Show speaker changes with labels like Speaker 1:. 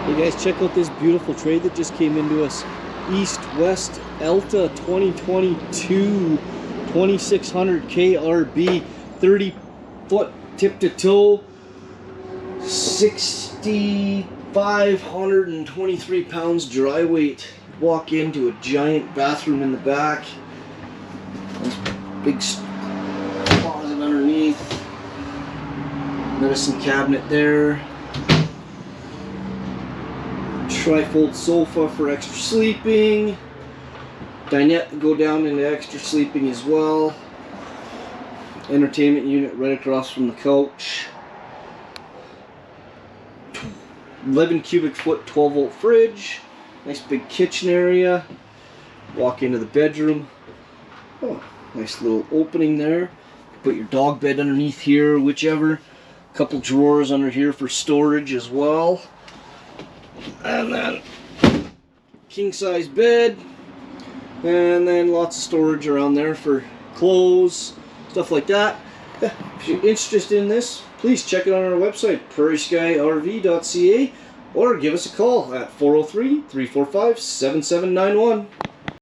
Speaker 1: Hey guys, check out this beautiful trade that just came into us. East-West Alta 2022 2600 KRB, 30-foot tip-to-toe, 6,523 pounds dry weight. Walk into a giant bathroom in the back. Big closet underneath. Medicine cabinet there. Trifold sofa for extra sleeping. Dinette to go down into extra sleeping as well. Entertainment unit right across from the couch. 11 cubic foot 12 volt fridge. Nice big kitchen area. Walk into the bedroom. Oh, nice little opening there. Put your dog bed underneath here, whichever. Couple drawers under here for storage as well. And then king size bed, and then lots of storage around there for clothes, stuff like that. Yeah, if you're interested in this, please check it out on our website, prairieskyrv.ca, or give us a call at 403-345-7791.